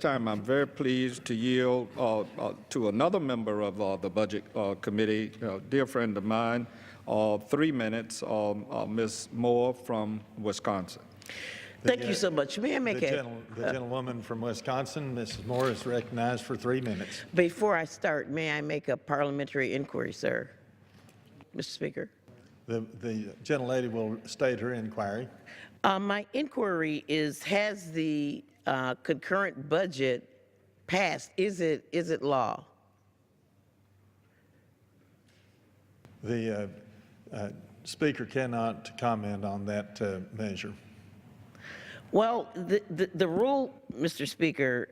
time, I'm very pleased to yield to another member of the Budget Committee, dear friend of mine, 3 minutes, Ms. Moore from Wisconsin. Thank you so much. May I make the gentlewoman from Wisconsin, Mrs. Moore, is recognized for 3 minutes. Before I start, may I make a parliamentary inquiry, sir? Mr. Speaker. The gentlelady will state her inquiry. My inquiry is: has the concurrent budget passed? Is it law? The Speaker cannot comment on that measure. Well, the rule, Mr. Speaker,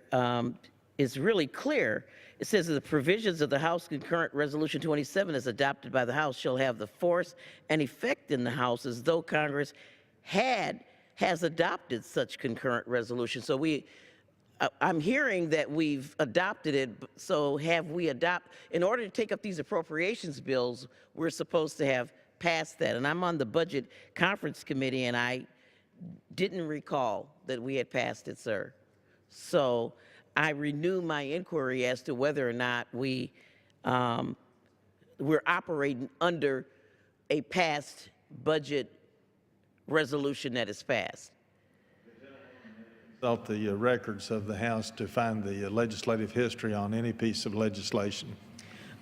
is really clear. It says that the provisions of the House Concurrent Resolution 27 as adopted by the House shall have the force and effect in the House as though Congress has adopted such concurrent resolution. So I'm hearing that we've adopted it, so have we in order to take up these appropriations bills, we're supposed to have passed that. And I'm on the Budget Conference Committee, and I didn't recall that we had passed it, sir. So I renew my inquiry as to whether or not we're operating under a past budget resolution that is passed. Consult the records of the House to find the legislative history on any piece of legislation.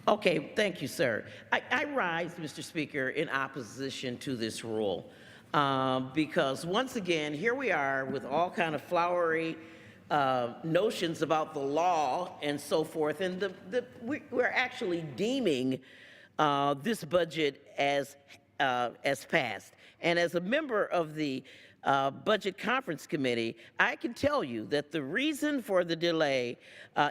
Okay, thank you, sir. I rise, Mr. Speaker, in opposition to this rule because once again, here we are with all kind of flowery notions about the law and so forth, and we're actually deeming this budget as passed. And as a member of the Budget Conference Committee, I can tell you that the reason for the delay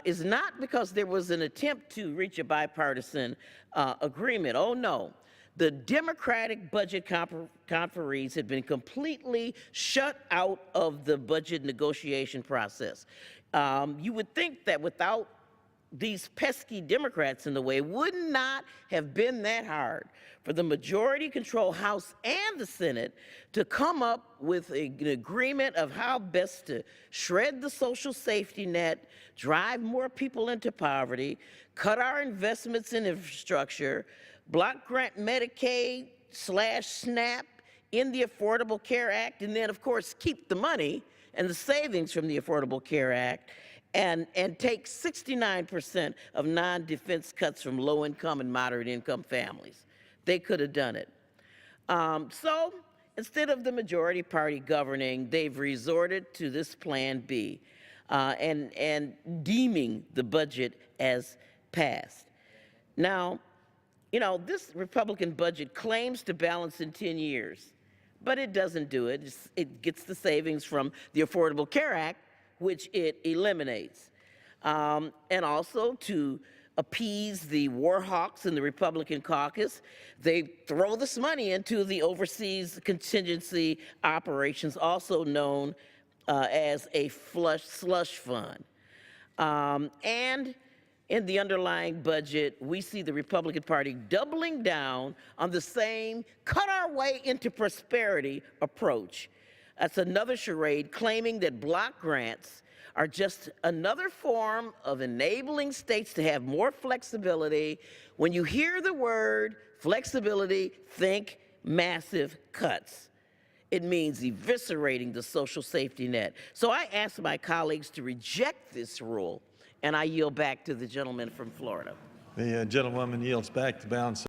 is not because there was an attempt to reach a bipartisan agreement. Oh, no. The Democratic budget conferees had been completely shut out of the budget negotiation process. You would think that without these pesky Democrats in the way, would not have been that hard for the majority-controlled House and the Senate to come up with an agreement of how best to shred the social safety net, drive more people into poverty, cut our investments in infrastructure, block grant Medicaid / SNAP in the Affordable Care Act, and then, of course, keep the money and the savings from the Affordable Care Act, and take 69% of non-defense cuts from low-income and moderate-income families. They could have done it. So instead of the majority party governing, they've resorted to this Plan B and deeming the budget as passed. Now, you know, this Republican budget claims to balance in 10 years, but it doesn't do it. It gets the savings from the Affordable Care Act, which it eliminates. And also to appease the war hawks in the Republican caucus, they throw this money into the overseas contingency operations, also known as a slush fund. And in the underlying budget, we see the Republican Party doubling down on the same cut our way into prosperity approach. That's another charade claiming that block grants are just another form of enabling states to have more flexibility. When you hear the word flexibility, think massive cuts. It means eviscerating the social safety net. So I ask my colleagues to reject this rule, and I yield back to the gentleman from Florida. The gentlewoman yields back the balance.